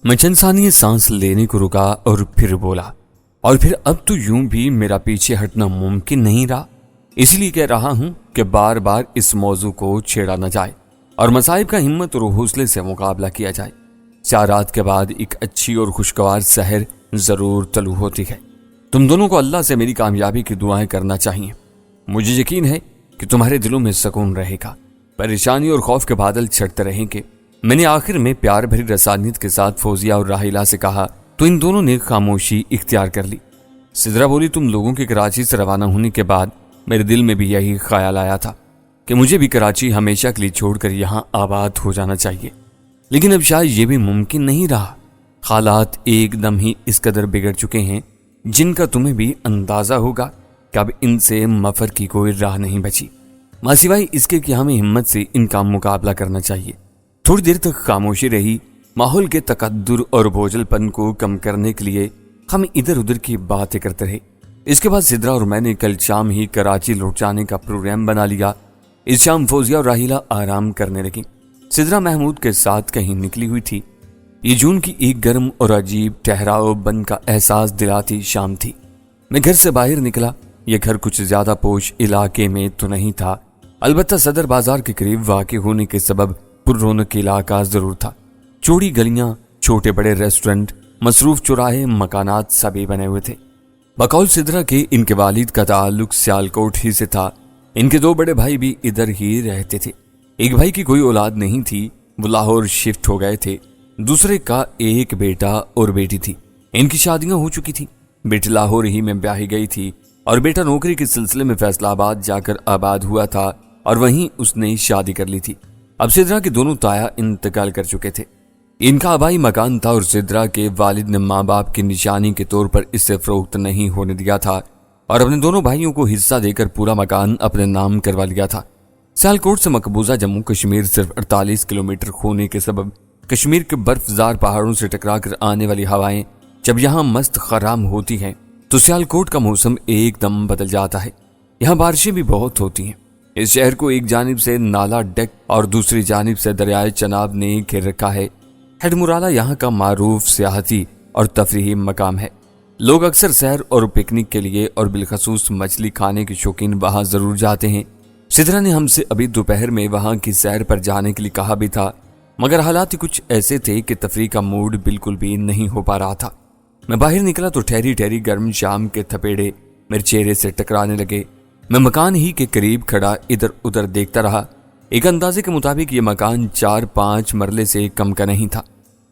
میں چند ثانیے سانس لینے کو رکا اور پھر بولا، اور پھر اب تو یوں بھی میرا پیچھے ہٹنا ممکن نہیں رہا، اس لیے کہہ رہا ہوں کہ بار بار اس موضوع کو چھیڑا نہ جائے اور مصائب کا ہمت اور حوصلے سے مقابلہ کیا جائے۔ 4 رات کے بعد ایک اچھی اور خوشگوار سحر ضرور طلوع ہوتی ہے۔ تم دونوں کو اللہ سے میری کامیابی کی دعائیں کرنا چاہیے۔ مجھے یقین ہے کہ تمہارے دلوں میں سکون رہے گا، پریشانی اور خوف کے بادل چھٹتے رہیں گے۔ میں نے آخر میں پیار بھری رسانیت کے ساتھ فوزیہ اور راحیلہ سے کہا تو ان دونوں نے خاموشی اختیار کر لی۔ سدرا بولی، تم لوگوں کے کراچی سے روانہ ہونے کے بعد میرے دل میں بھی یہی خیال آیا تھا کہ مجھے بھی کراچی ہمیشہ کے لیے چھوڑ کر یہاں آباد ہو جانا چاہیے، لیکن اب شاید یہ بھی ممکن نہیں رہا۔ حالات ایک دم ہی اس قدر بگڑ چکے ہیں جن کا تمہیں بھی اندازہ ہوگا کہ اب ان سے مفر کی کوئی راہ نہیں بچی، ماں سوائے اس کے کہ ہمیں ہمت سے ان کا مقابلہ کرنا چاہیے۔ تھوڑی دیر تک خاموشی رہی۔ ماحول کے تقدر اور بوجھل پن کو کم کرنے کے لیے ہم ادھر ادھر کی باتیں کرتے رہے۔ اس کے بعد سدرا اور میں نے کل شام ہی کراچی لوٹ جانے کا پروگرام بنا لیا۔ اس شام فوزیہ اور راحیلہ آرام کرنے لگی۔ سدرا محمود کے ساتھ کہیں نکلی ہوئی تھی۔ یہ جون کی ایک گرم اور عجیب ٹھہراؤ بن کا احساس دلاتی شام تھی۔ میں گھر سے باہر نکلا۔ یہ گھر کچھ زیادہ پوش علاقے میں تو نہیں تھا، البتہ صدر بازار کے قریب واقع ہونے کے سبب پر رونق علاقہ ضرور تھا۔ چوڑی گلیاں، چھوٹے بڑے ریسٹورنٹ، مصروف چوراہے، مکانات سبھی بنے ہوئے تھے۔ بقول سدرا کے ان کے والد کا تعلق سیالکوٹ ہی سے تھا۔ ان کے 2 بڑے بھائی بھی ادھر ہی رہتے تھے۔ ایک بھائی کی کوئی اولاد نہیں تھی، وہ لاہور شفٹ ہو گئے تھے۔ دوسرے کا ایک بیٹا اور بیٹی تھی، ان کی شادیاں ہو چکی تھی۔ بیٹی لاہور ہی میں بیاہی گئی تھی اور بیٹا نوکری کے سلسلے میں فیصلہ آباد جا کر آباد ہوا تھا اور وہیں اس نے شادی کر لی تھی۔ اب سدرا کے دونوں تایا انتقال کر چکے تھے۔ ان کا آبائی مکان تھا اور سدرا کے والد نے ماں باپ کی نشانی کے طور پر اس سے فروخت نہیں ہونے دیا تھا اور اپنے دونوں بھائیوں کو حصہ دے کر پورا مکان اپنے نام کروا لیا تھا۔ سیالکوٹ سے مقبوضہ جموں کشمیر صرف 48 کلومیٹر ہونے کے سبب کشمیر کے برف زار پہاڑوں سے ٹکرا کر آنے والی ہوائیں جب یہاں مست خرام ہوتی ہیں تو سیالکوٹ کا موسم ایک دم بدل جاتا ہے۔ یہاں بارشیں بھی بہت ہوتی ہیں۔ اس شہر کو ایک جانب سے نالا ڈیک اور دوسری جانب سے دریائے چناب نے گھیر رکھا ہے۔ ہیڈ مرالہ یہاں کا معروف سیاحتی اور تفریحی مقام ہے۔ لوگ اکثر سیر اور پکنک کے لیے اور بالخصوص مچھلی کھانے کے شوقین وہاں ضرور جاتے ہیں۔ سدرا نے ہم سے ابھی دوپہر میں وہاں کی سیر پر جانے کے لیے کہا بھی تھا، مگر حالات کچھ ایسے تھے کہ تفریح کا موڈ بالکل بھی نہیں ہو پا رہا تھا۔ میں باہر نکلا تو ٹھہری ٹھہری گرم شام کے تھپیڑے میرے چہرے سے ٹکرانے لگے۔ میں مکان ہی کے قریب کھڑا ادھر ادھر دیکھتا رہا۔ ایک اندازے کے مطابق یہ مکان 4-5 مرلے سے کم کا نہیں تھا۔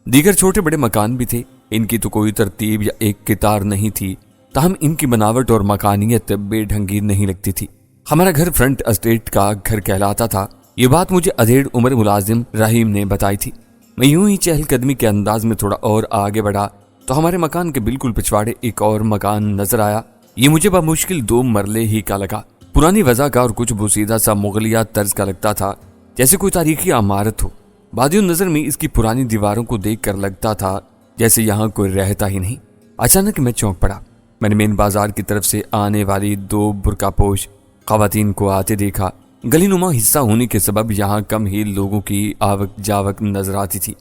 دیگر چھوٹے بڑے مکان بھی تھے، ان کی تو کوئی ترتیب یا ایک قطار نہیں تھی، تاہم ان کی بناوٹ اور مکانیت بے ڈھنگی نہیں لگتی تھی۔ ہمارا گھر فرنٹ اسٹیٹ کا گھر کہلاتا تھا۔ یہ بات مجھے ادھیڑ عمر ملازم رحیم نے بتائی تھی۔ میں یوں ہی چہل قدمی کے انداز میں تھوڑا اور آگے بڑھا تو ہمارے مکان کے بالکل پچھواڑے ایک اور مکان نظر آیا۔ یہ مجھے بمشکل 2 مرلے ہی کا لگا۔ پرانی وضع کا اور کچھ بوسیدہ سا مغلیہ طرز کا لگتا تھا، جیسے کوئی تاریخی عمارت ہو۔ بادی نظر میں اس کی پرانی دیواروں کو دیکھ کر لگتا تھا جیسے یہاں کوئی رہتا ہی نہیں۔ اچانک میں چونک پڑا۔ میں نے مین بازار کی طرف سے آنے والی 2 برقع پوش خواتین کو آتے دیکھا۔ گلی نما حصہ ہونے کے سبب یہاں کم ہی لوگوں کی آوک جاوک نظر آتی تھی۔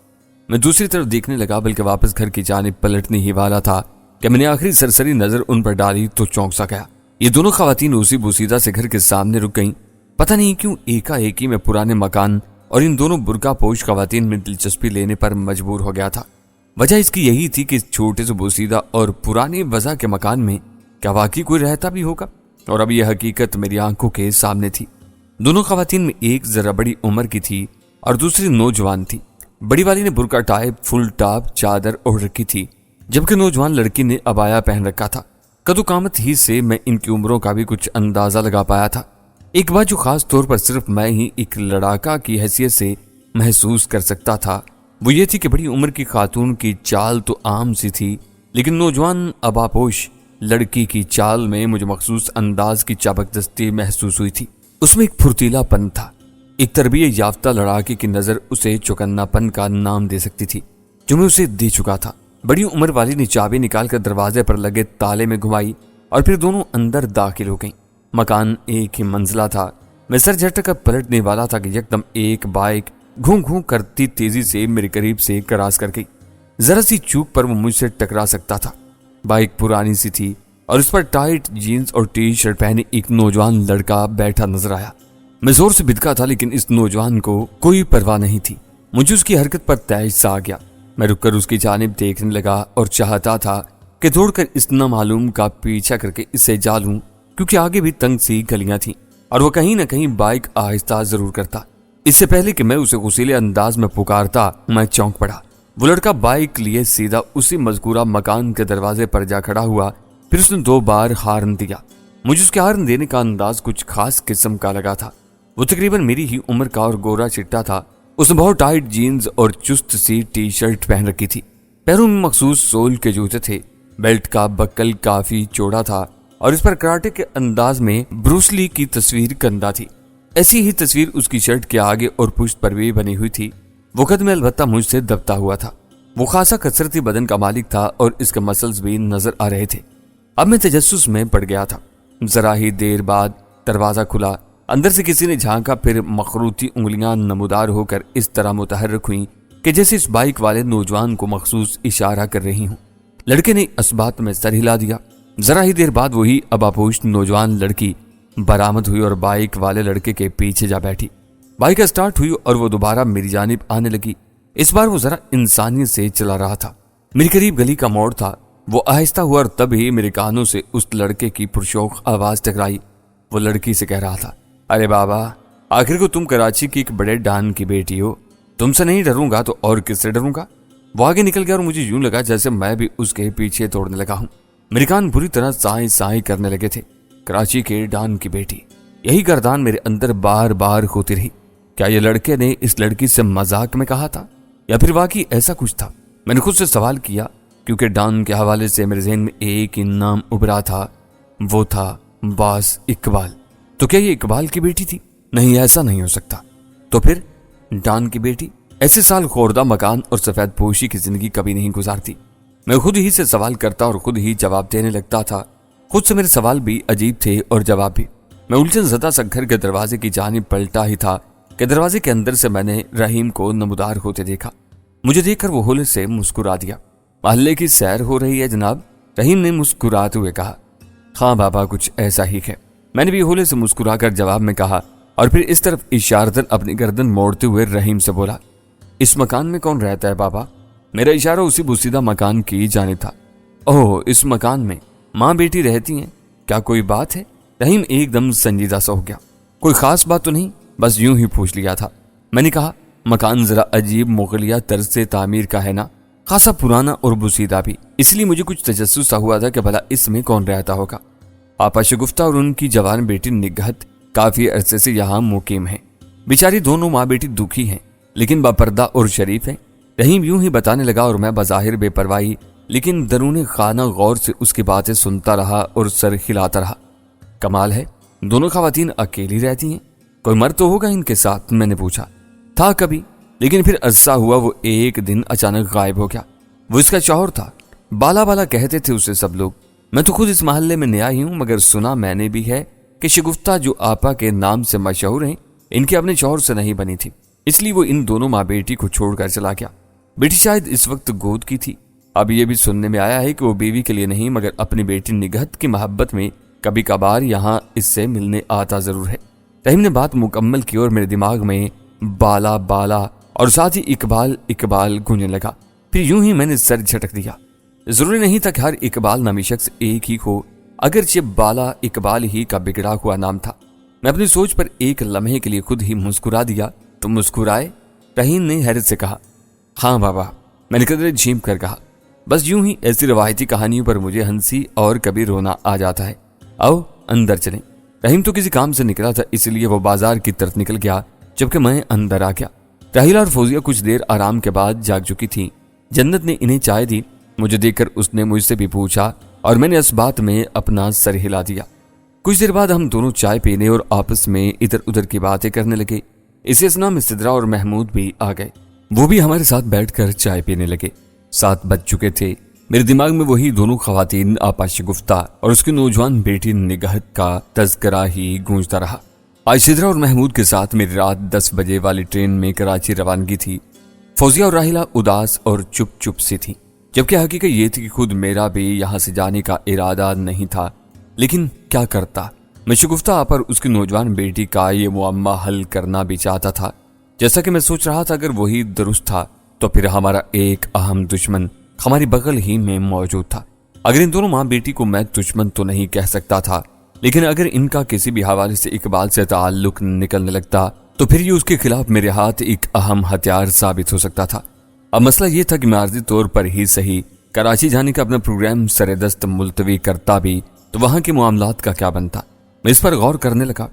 میں دوسری طرف دیکھنے لگا، بلکہ واپس گھر کی جانب پلٹنے ہی والا تھا کہ میں نے آخری سرسری نظر ان پر ڈالی تو چونک سا گیا۔ یہ دونوں خواتین اسی بوسیدہ سے گھر کے سامنے رک گئیں۔ پتہ نہیں کیوں ایکا ایکی میں پرانے مکان اور ان دونوں برقع پوش خواتین میں دلچسپی لینے پر مجبور ہو گیا تھا۔ وجہ اس کی یہی تھی کہ اس چھوٹے سے بوسیدہ اور پرانی وضع کے مکان میں کیا واقعی کوئی رہتا بھی ہوگا، اور اب یہ حقیقت میری آنکھوں کے سامنے تھی۔ دونوں خواتین میں ایک ذرا بڑی عمر کی تھی اور دوسری نوجوان تھی۔ بڑی والی نے برقع ٹائپ فل ٹاپ چادر اوڑھ رکھی تھی، جبکہ نوجوان لڑکی نے عبایا پہن رکھا تھا۔ قد قامت ہی سے میں ان کی عمروں کا بھی کچھ اندازہ لگا پایا تھا۔ ایک بات جو خاص طور پر صرف میں ہی ایک لڑاکا کی حیثیت سے محسوس کر سکتا تھا وہ یہ تھی کہ بڑی عمر کی خاتون کی چال تو عام سی تھی، لیکن نوجوان عباپوش لڑکی کی چال میں مجھے مخصوص انداز کی چابکدستی محسوس ہوئی تھی۔ اس میں ایک پھرتیلا پن تھا، ایک تربیت یافتہ لڑاکے کی نظر اسے چوکنا پن کا نام دے سکتی تھی جو میں اسے دے چکا تھا۔ بڑی عمر والی نے چابی نکال کر دروازے پر لگے تالے میں گھمائی اور پھر دونوں اندر داخل ہو گئیں۔ مکان ایک ہی منزلہ تھا۔ میں سر جھٹک کر پلٹنے والا تھا کہ یکدم ایک بائک گھوں گھوں کرتی تیزی سے میرے قریب سے کراس کر گئی۔ ذرا سی چوک پر وہ مجھ سے ٹکرا سکتا تھا۔ بائک پرانی سی تھی اور اس پر ٹائٹ جینز اور ٹی شرٹ پہنے ایک نوجوان لڑکا بیٹھا نظر آیا۔ میں زور سے بھدکا تھا لیکن اس نوجوان کو کوئی پرواہ نہیں تھی۔ مجھے اس کی حرکت پر تیش سا آ گیا۔ میں رک کر اس کی جانب دیکھنے لگا اور چاہتا تھا کہ دوڑ کر اس نامعلوم کا پیچھا کر کے اسے جا لوں، کیونکہ آگے بھی تنگ سی گلیاں تھیں اور وہ کہیں نہ کہیں بائک آہستہ ضرور کرتا۔ اس سے پہلے کہ میں اسے غصیلے انداز میں پکارتا، میں چونک پڑا۔ وہ لڑکا بائک لیے سیدھا اسی مذکورہ مکان کے دروازے پر جا کھڑا ہوا، پھر اس نے 2 بار ہارن دیا۔ مجھے اس کے ہارن دینے کا انداز کچھ خاص قسم کا لگا تھا۔ وہ تقریباً میری ہی عمر کا اور گورا چٹا تھا۔ اس نے بہت ٹائٹ جینز اور چست سی ٹی شرٹ پہن رکھی تھی۔ پیروں میں مخصوص سول کے جوتے تھے۔ بیلٹ کا بکل کافی چوڑا تھا اور اس پر کراٹے کے انداز میں بروسلی کی تصویر کندہ تھی۔ ایسی ہی تصویر اس کی شرٹ کے آگے اور پشت پر بھی بنی ہوئی تھی۔ وہ قد میں البتہ مجھ سے دبتا ہوا تھا۔ وہ خاصا کثرتی بدن کا مالک تھا اور اس کے مسلز بھی نظر آ رہے تھے۔ اب میں تجسس میں پڑ گیا تھا۔ ذرا ہی دیر بعد دروازہ کھلا، اندر سے کسی نے جھانکا، پھر مخروطی انگلیاں نمودار ہو کر اس طرح متحرک ہوئیں کہ جیسے اس بائک والے نوجوان کو مخصوص اشارہ کر رہی ہوں۔ لڑکے نے اسبات میں سر ہلا دیا۔ ذرا ہی دیر بعد وہی اباپوش نوجوان لڑکی برآمد ہوئی اور بائک والے لڑکے کے پیچھے جا بیٹھی۔ بائک اسٹارٹ ہوئی اور وہ دوبارہ میری جانب آنے لگی۔ اس بار وہ ذرا انسانیت سے چلا رہا تھا۔ میری قریب گلی کا موڑ تھا۔ وہ آہستہ ہوا اور تب ہی میرے کانوں سے اس لڑکے کی پرشوق آواز ٹکرائی۔ وہ لڑکی سے کہہ رہا تھا، ارے بابا، آخر کو تم کراچی کی ایک بڑے ڈان کی بیٹی ہو، تم سے نہیں ڈروں گا تو اور کس سے ڈروں گا؟ وہ آگے نکل گیا اور مجھے یوں لگا جیسے میں بھی اس کے پیچھے توڑنے لگا ہوں۔ میرے کان بری طرح سائیں سائیں کرنے لگے تھے۔ کراچی کے ڈان کی بیٹی، یہی گردان میرے اندر بار بار ہوتی رہی۔ کیا یہ لڑکے نے اس لڑکی سے مذاق میں کہا تھا یا پھر واقعی ایسا کچھ تھا؟ میں نے خود سے سوال کیا، کیونکہ ڈان کے حوالے سے میرے ذہن میں ایک ہی نام ابھرا تھا، وہ تھا باز اقبال۔ تو کیا یہ اقبال کی بیٹی تھی؟ نہیں، ایسا نہیں ہو سکتا۔ تو پھر ڈان کی بیٹی ایسے سال خوردہ مکان اور سفید پوشی کی زندگی کبھی نہیں گزارتی۔ میں خود ہی سے سوال کرتا اور خود ہی جواب دینے لگتا تھا۔ خود سے میرے سوال بھی عجیب تھے اور جواب بھی۔ میں الجھن زدہ سا گھر کے دروازے کی جانب پلٹا ہی تھا کہ دروازے کے اندر سے میں نے رحیم کو نمودار ہوتے دیکھا۔ مجھے دیکھ کر وہ ہولے سے مسکرا دیا۔ محلے کی سیر ہو رہی ہے جناب، رحیم نے مسکراتے ہوئے کہا۔ ہاں بابا، کچھ ایسا ہی ہے، میں نے بھی ہولے سے مسکرا کر جواب میں کہا اور پھر اس طرف اشارتاً اپنی گردن موڑتے ہوئے رحیم سے بولا، اس مکان میں کون رہتا ہے بابا؟ میرا اشارہ اسی بوسیدہ مکان کی جانب تھا۔ اوہ، اس مکان میں ماں بیٹی رہتی ہیں، کیا کوئی بات ہے؟ رحیم ایک دم سنجیدہ سا ہو گیا۔ کوئی خاص بات تو نہیں، بس یوں ہی پوچھ لیا تھا۔ میں نے کہا، مکان ذرا عجیب مغلیہ طرز سے تعمیر کا ہے نا، خاصا پرانا اور بوسیدہ بھی، اس لیے مجھے کچھ تجسس سا ہوا تھا کہ بھلا اس میں کون رہتا ہوگا۔ آپا شگفتہ اور ان کی جوان بیٹی نگہت کافی عرصے سے یہاں مقیم ہیں۔ بیچاری دونوں ماں بیٹی دکھی ہیں لیکن باپردہ اور شریف ہیں۔ رحیم یوں ہی بتانے لگا اور میں بظاہر بے پرواہی لیکن درون خانہ غور سے اس کی باتیں سنتا رہا اور سر ہلاتا رہا۔ کمال ہے، دونوں خواتین اکیلی رہتی ہیں؟ کوئی مرد تو ہوگا ان کے ساتھ؟ میں نے پوچھا۔ تھا کبھی، لیکن پھر عرصہ ہوا وہ ایک دن اچانک غائب ہو گیا۔ وہ اس کا شوہر تھا، بالا بالا کہتے تھے اسے سب لوگ۔ میں تو خود اس محلے میں نیا ہی ہوں، مگر سنا میں نے بھی ہے کہ شگفتہ جو آپا کے نام سے مشہور ہیں، ان کے اپنے شوہر سے نہیں بنی تھی، اس لیے وہ ان دونوں ماں بیٹی کو چھوڑ کر چلا گیا۔ بیٹی شاید اس وقت گود کی تھی۔ اب یہ بھی سننے میں آیا ہے کہ وہ بیوی کے لیے نہیں مگر اپنی بیٹی نگہت کی محبت میں کبھی کبھار یہاں اس سے ملنے آتا ضرور ہے۔ رحیم نے بات مکمل کی اور میرے دماغ میں بالا بالا اور ساتھ ہی اقبال اقبال گونجنے لگا۔ پھر یوں ہی میں نے سر جھٹک دیا۔ ضروری نہیں تھا کہ ہر اقبال نامی شخص ایک ہی ہو، اگرچہ بالا اقبال ہی کا بگڑا ہوا نام تھا۔ میں اپنی سوچ پر ایک لمحے کے لیے خود ہی مسکرا دیا۔ تم مسکرائے؟ رحیم نے حیرت سے کہا۔ ہاں بابا، میں نے قدرے جھیم کر کہا۔ بس یوں ہی ایسی روایتی کہانیوں پر مجھے ہنسی اور کبھی رونا آ جاتا ہے۔ آؤ اندر چلیں۔ رحیم تو کسی کام سے نکلا تھا، اس لیے وہ بازار کی طرف نکل گیا جبکہ میں اندر آ گیا۔ راہیلہ اور فوزیہ کچھ دیر آرام کے بعد جاگ چکی تھیں۔ جنت نے انہیں چائے دی۔ مجھے دیکھ کر اس نے مجھ سے بھی پوچھا اور میں نے اس بات میں اپنا سر ہلا دیا۔ کچھ دیر بعد ہم دونوں چائے پینے اور آپس میں ادھر ادھر کی باتیں کرنے لگے۔ اس اثنا میں سدرا اور محمود بھی آ گئے، وہ بھی ہمارے ساتھ بیٹھ کر چائے پینے لگے۔ 7 بج چکے تھے۔ میرے دماغ میں وہی دونوں خواتین آپا شگفتہ اور اس کی نوجوان بیٹی نگہت کا تذکرہ ہی گونجتا رہا۔ آج سدرا اور محمود کے ساتھ میری رات 10 بجے والی ٹرین میں کراچی روانگی تھی۔ فوزیہ اور راحیلہ اداس اور چپ چپ سی تھی، جبکہ حقیقت یہ تھی کہ خود میرا بھی یہاں سے جانے کا ارادہ نہیں تھا، لیکن کیا کرتا؟ میں شگفتہ پر اس کی نوجوان بیٹی کا یہ معمہ حل کرنا بھی چاہتا تھا۔ جیسا کہ میں سوچ رہا تھا، اگر وہی درست تھا تو پھر ہمارا ایک اہم دشمن ہماری بغل ہی میں موجود تھا۔ اگر ان دونوں ماں بیٹی کو میں دشمن تو نہیں کہہ سکتا تھا، لیکن اگر ان کا کسی بھی حوالے سے اقبال سے تعلق نکلنے لگتا تو پھر یہ اس کے خلاف میرے ہاتھ ایک اہم ہتھیار ثابت ہو سکتا تھا۔ اب مسئلہ یہ تھا کہ میں عارضی طور پر ہی صحیح کراچی جانے کا اپنا پروگرام سر دست ملتوی کرتا بھی تو وہاں کے معاملات کا کیا بنتا؟ میں اس پر غور کرنے لگا۔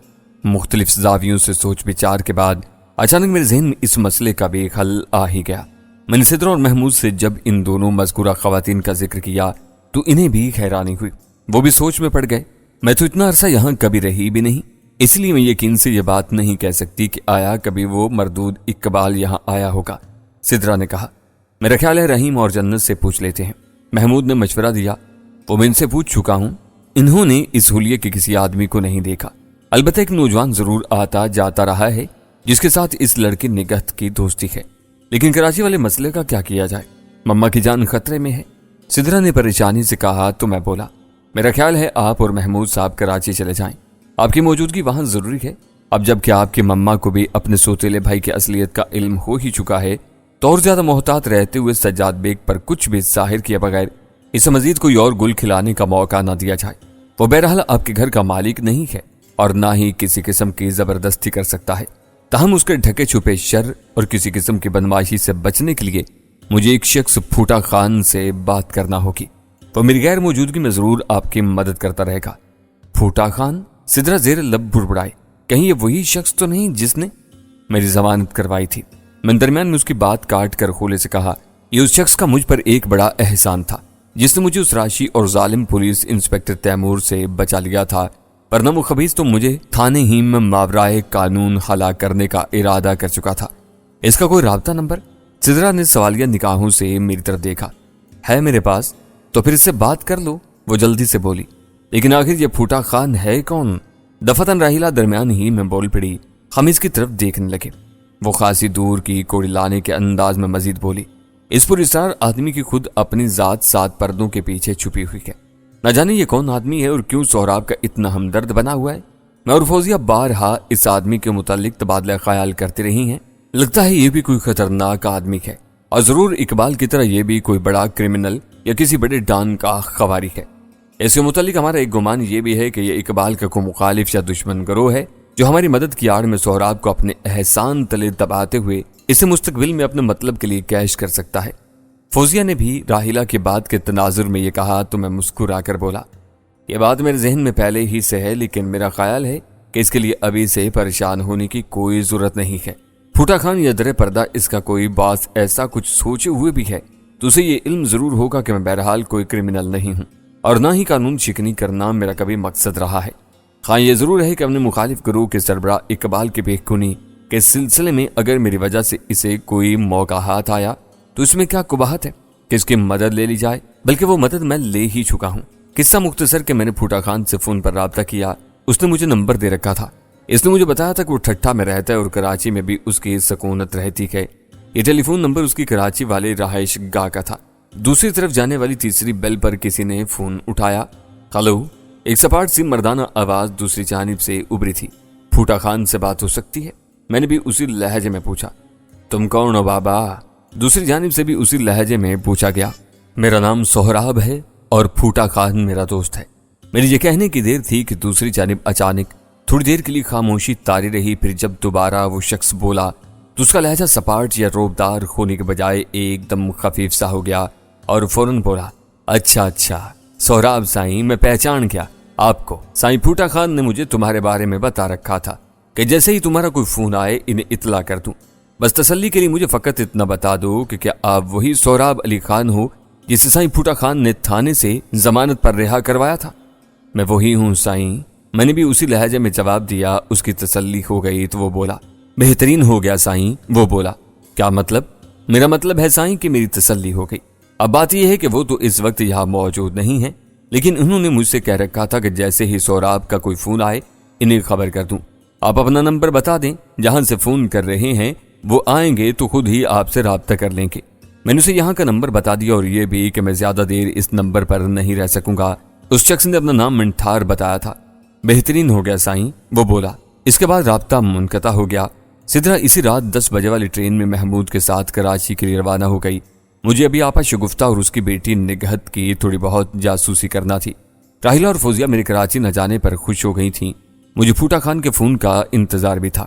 مختلف زاویوں سے سوچ بچار کے بعد اچانک میرے ذہن میں اس مسئلے کا بھی حل آ ہی گیا۔ میں نے صدر اور محمود سے جب ان دونوں مذکورہ خواتین کا ذکر کیا تو انہیں بھی حیرانی ہوئی، وہ بھی سوچ میں پڑ گئے۔ میں تو اتنا عرصہ یہاں کبھی رہی بھی نہیں، اس لیے میں یقین سے یہ بات نہیں کہہ سکتی کہ آیا کبھی وہ مردود اقبال یہاں آیا ہوگا۔ سدرا نے کہا، میرا خیال ہے رحیم اور جنت سے پوچھ لیتے ہیں۔ محمود نے مشورہ دیا، وہ میں ان سے پوچھ چکا ہوں، انہوں نے اس حلیے کے کسی آدمی کو نہیں دیکھا، البتہ ایک نوجوان ضرور آتا جاتا رہا ہے جس کے ساتھ اس لڑکی نگہت کی دوستی ہے، لیکن کراچی والے مسئلے کا کیا کیا جائے؟ مما کی جان خطرے میں ہے۔ سدرا نے پریشانی سے کہا تو میں بولا، میرا خیال ہے آپ اور محمود صاحب کراچی چلے جائیں، آپ کی موجودگی وہاں ضروری ہے۔ اب جب کہ آپ کی مما کو بھی اپنے سوتیلے بھائی کی اصلیت کا علم ہو ہی چکا ہے تو اور زیادہ محتاط رہتے ہوئے سجاد بیگ پر کچھ بھی ظاہر کیے بغیر اسے مزید کوئی اور گل کھلانے کا موقع نہ دیا جائے۔ وہ بہرحال آپ کے گھر کا مالک نہیں ہے اور نہ ہی کسی قسم کی زبردستی کر سکتا ہے، تاہم اس کے ڈھکے چھپے شر اور کسی قسم کی بدماشی سے بچنے کے لیے مجھے ایک شخص پھوٹا خان سے بات کرنا ہوگی، وہ میری غیر موجودگی میں ضرور آپ کی مدد کرتا رہے گا۔ پھوٹا خان؟ سدرا زیر لب بڑبڑائے، کہیں یہ وہی شخص تو نہیں جس نے میری ضمانت کروائی تھی؟ میں درمیان میں اس کی بات کاٹ کر خولے سے کہا، یہ اس شخص کا مجھ پر ایک بڑا احسان تھا جس نے مجھے اس راشی اور ظالم پولیس انسپکٹر تیمور سے بچا لیا تھا، ورنہ وہ خبیث تو مجھے تھانے ہی میں ماورائے قانون ہلاک کرنے کا ارادہ کر چکا تھا۔ اس کا کوئی رابطہ نمبر؟ سدرا نے سوالیہ نگاہوں سے میری طرف دیکھا۔ ہے میرے پاس، تو پھر اس سے بات کر لو، وہ جلدی سے بولی۔ لیکن آخر یہ پھوٹا خان ہے کون؟ دفتن راحیلہ درمیان ہی میں بول پڑی۔ ہم اس کی طرف دیکھنے لگے۔ وہ خاصی دور کی کوڑی لانے کے انداز میں مزید بولی، اس پر اسرار آدمی کی خود اپنی ذات سات پردوں کے پیچھے چھپی ہوئی ہے، نہ جانے یہ کون آدمی ہے اور کیوں سہراب کا اتنا ہمدرد بنا ہوا ہے۔ میں اور فوزیہ بارہا اس آدمی کے متعلق تبادلہ خیال کرتے رہی ہیں، لگتا ہے یہ بھی کوئی خطرناک آدمی ہے اور ضرور اقبال کی طرح یہ بھی کوئی بڑا کرمنل یا کسی بڑے ڈان کا خواری ہے۔ اس کے متعلق ہمارا ایک گمان یہ بھی ہے کہ یہ اقبال کا کوئی مخالف یا دشمن گروہ ہے جو ہماری مدد کی آڑ میں سہراب کو اپنے احسان تلے دباتے ہوئے اسے مستقبل میں اپنے مطلب کے لیے کیش کر سکتا ہے۔ فوزیہ نے بھی راحیلہ کی بات کے تناظر میں یہ کہا تو میں مسکرا کر بولا، یہ بات میرے ذہن میں پہلے ہی سے ہے، لیکن میرا خیال ہے کہ اس کے لیے ابھی سے پریشان ہونے کی کوئی ضرورت نہیں ہے۔ پھوٹا خان یا در پردہ اس کا کوئی باس ایسا کچھ سوچے ہوئے بھی ہے تو اسے یہ علم ضرور ہوگا کہ میں بہرحال کوئی کرمنل نہیں ہوں اور نہ ہی قانون شکنی کرنا میرا کبھی مقصد رہا ہے۔ ہاں یہ ضرور ہے کہ اپنے مخالف گروہ کے سربراہ اقبال کی بے خونی کے سلسلے میں اگر میری وجہ سے اسے کوئی موقع ہاتھ آیا تو اس میں کیا قباحت ہے کہ اس کی مدد لے لی جائے، بلکہ وہ مدد میں لے ہی چکا ہوں۔ قصہ مختصر کہ میں نے پھوٹا خان سے فون پر رابطہ کیا، اس نے مجھے نمبر دے رکھا تھا، اس نے مجھے بتایا تھا کہ وہ ٹھٹھا میں رہتا ہے اور کراچی میں بھی اس کی سکونت رہتی ہے۔ یہ ٹیلی فون نمبر اس کی کراچی والے رہائش گاہ کا تھا۔ دوسری طرف جانے والی تیسری بیل پر کسی نے فون اٹھایا۔ ہلو، ایک سپاٹ سی مردانہ آواز دوسری جانب سے ابری تھی۔ پھوٹا خان سے بات ہو سکتی ہے؟ میں نے بھی اسی لہجے میں پوچھا۔ تم کون ہو بابا؟ دوسری جانب سے بھی اسی لہجے میں پوچھا گیا۔ میرا نام سہراب ہے اور پھوٹا خان میرا دوست ہے۔ میری یہ کہنے کی دیر تھی کہ دوسری جانب اچانک تھوڑی دیر کے لیے خاموشی طاری رہی، پھر جب دوبارہ وہ شخص بولا تو اس کا لہجہ سپاٹ یا روبدار ہونے کے بجائے ایک دم خفیف سا ہو گیا اور فوراً بولا، اچھا سہراب سائیں، میں پہچان گیا آپ کو۔ سائیں پھوٹا خان نے مجھے تمہارے بارے میں بتا رکھا تھا کہ جیسے ہی تمہارا کوئی فون آئے انہیں اطلاع کر دوں۔ بس تسلی کے لیے مجھے فقط اتنا بتا دو کہ کیا آپ وہی سہراب علی خان ہو جسے سائیں پھوٹا خان نے تھانے سے ضمانت پر رہا کروایا تھا؟ میں وہی ہوں سائیں، میں نے بھی اسی لہجے میں جواب دیا۔ اس کی تسلی ہو گئی تو وہ بولا، بہترین ہو گیا سائیں۔ وہ بولا، کیا مطلب؟ میرا مطلب ہے سائیں کہ میری تسلی ہو گئی۔ اب بات یہ ہے کہ وہ تو اس وقت یہاں موجود نہیں ہے، لیکن انہوں نے مجھ سے کہہ رکھا تھا کہ جیسے ہی سہراب کا کوئی فون آئے انہیں خبر کر دوں۔ آپ اپنا نمبر بتا دیں جہاں سے فون کر رہے ہیں، وہ آئیں گے تو خود ہی آپ سے رابطہ کر لیں گے۔ میں نے اسے یہاں کا نمبر بتا دیا اور یہ بھی کہ میں زیادہ دیر اس نمبر پر نہیں رہ سکوں گا۔ اس شخص نے اپنا نام منٹھار بتایا تھا۔ بہترین ہو گیا سائیں، وہ بولا۔ اس کے بعد رابطہ منقطع ہو گیا۔ سدرا اسی رات 10 بجے والی ٹرین میں محمود کے ساتھ کراچی کے لیے روانہ ہو گئی۔ مجھے ابھی آپا شگفتہ اور اس کی بیٹی نگہت کی تھوڑی بہت جاسوسی کرنا تھی۔ راحلہ اور فوزیہ میرے کراچی نہ جانے پر خوش ہو گئی تھیں۔ مجھے پھوٹا خان کے فون کا انتظار بھی تھا۔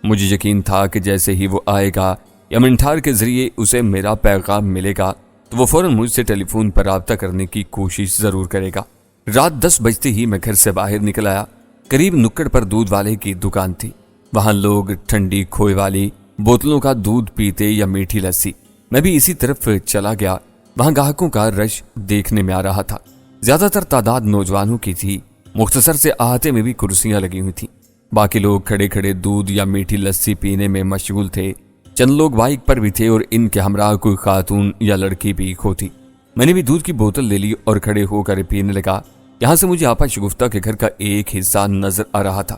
مجھے یقین تھا کہ جیسے ہی وہ آئے گا یا منٹھار کے ذریعے اسے میرا پیغام ملے گا تو وہ فوراً مجھ سے ٹیلی فون پر رابطہ کرنے کی کوشش ضرور کرے گا۔ رات 10 بجتے ہی میں گھر سے باہر نکل آیا۔ قریب نکڑ پر دودھ والے کی دکان تھی۔ وہاں لوگ ٹھنڈی کھوئے والی بوتلوں کا دودھ پیتے یا میٹھی لسی۔ میں بھی اسی طرف چلا گیا۔ وہاں گاہکوں کا رش دیکھنے میں آ رہا تھا۔ زیادہ تر تعداد نوجوانوں کی تھی۔ مختصر سے احاطے میں بھی کرسیاں لگی ہوئی تھیں۔ باقی لوگ کھڑے کھڑے دودھ یا میٹھی لسی پینے میں مشغول تھے۔ چند لوگ بائک پر بھی تھے اور ان کے ہمراہ کوئی خاتون یا لڑکی بھی کھوتی۔ میں نے بھی دودھ کی بوتل لے لی اور کھڑے ہو کر پینے لگا۔ یہاں سے مجھے آپا شگفتہ کے گھر کا ایک حصہ نظر آ رہا تھا۔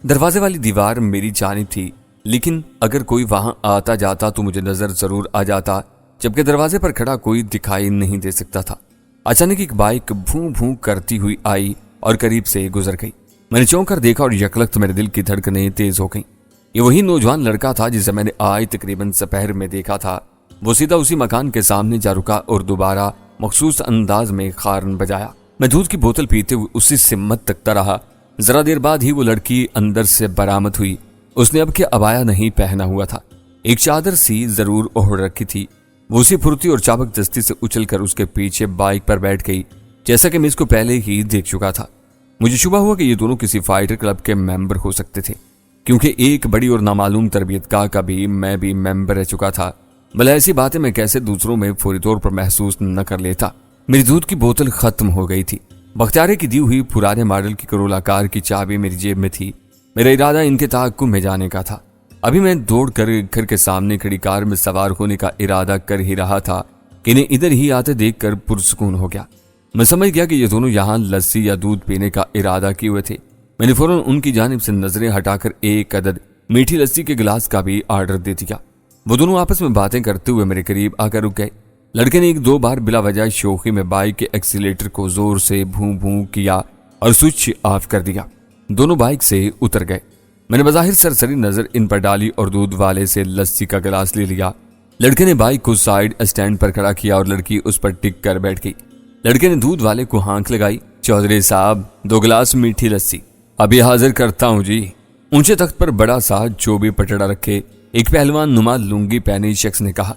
دروازے والی دیوار میری جانب تھی، لیکن اگر کوئی وہاں آتا جاتا تو مجھے نظر ضرور آ جاتا، جبکہ دروازے پر کھڑا کوئی دکھائی نہیں دے سکتا تھا۔ اچانک ایک بائک بھوں بھوں کرتی ہوئی آئی اور قریب سے گزر گئی۔ میں نے چونک کر دیکھا اور یکلخت میرے دل کی دھڑکنیں تیز ہو گئیں۔ یہ وہی نوجوان لڑکا تھا جسے میں نے آج تقریباً سپہر میں دیکھا تھا۔ وہ سیدھا اسی مکان کے سامنے جا رکا اور دوبارہ مخصوص انداز میں خارن بجایا۔ میں دودھ کی بوتل پیتے ہوئے اسی سمت تکتا رہا۔ ذرا دیر بعد ہی وہ لڑکی اندر سے برآمد ہوئی۔ اس نے اب کے عبایا نہیں پہنا ہوا تھا، ایک چادر سی ضرور اوڑھ رکھی تھی۔ وہ اسی پھرتی اور چابک دستی سے اچھل کر اس کے پیچھے بائک پر بیٹھ گئی، جیسا کہ میں اس کو پہلے ہی دیکھ چکا تھا۔ مجھے شبہ ہوا کہ یہ دونوں کسی فائٹر کلب کے ممبر ہو سکتے تھے، کیونکہ ایک بڑی اور نامعلوم تربیت گاہ کا بھی میں بھی ممبر رہ چکا تھا۔ بھلا ایسی باتیں میں کیسے دوسروں میں فوری طور پر محسوس نہ کر لیتا۔ میری دودھ کی بوتل ختم ہو گئی تھی۔ بختیارے کی دی ہوئی پرانے ماڈل کی کرولا کار کی چابی میری جیب میں تھی۔ میرا ارادہ ان کے تعاقب میں جانے کا تھا۔ ابھی میں دوڑ کر گھر کے سامنے کھڑی کار میں سوار ہونے کا ارادہ کر ہی رہا تھا کہ انہیں ادھر ہی آتے دیکھ کر پرسکون ہو گیا۔ میں سمجھ گیا کہ یہ دونوں یہاں لسی یا دودھ پینے کا ارادہ کیے ہوئے تھے۔ میں نے فوراً ان کی جانب سے نظریں ہٹا کر ایک عدد میٹھی لسی کے گلاس کا بھی آرڈر دے دیا۔ وہ دونوں آپس میں باتیں کرتے ہوئے میرے قریب آ کر رک گئے۔ لڑکے نے ایک دو بار بلا وجہ شوخی میں بائک کے ایکسیلیٹر کو زور سے بھوں بھوں کیا اور سوئچ آف کر دیا۔ دونوں بائک سے اتر گئے۔ میں نے بظاہر سرسری نظر ان پر ڈالی اور دودھ والے سے لسی کا گلاس لے لیا۔ لڑکے نے بائک کو سائیڈ اسٹینڈ پر کھڑا کیا اور لڑکی اس پر ٹک کر بیٹھ گئی۔ لڑکے نے دودھ والے کو ہانک لگائی۔ چودھری صاحب، 2 گلاس میٹھی لسی ابھی حاضر کرتا ہوں جی۔ اونچے تخت پر بڑا سا چوبی پٹڑا رکھے ایک پہلوان نما لنگی پہنے شخص نے کہا۔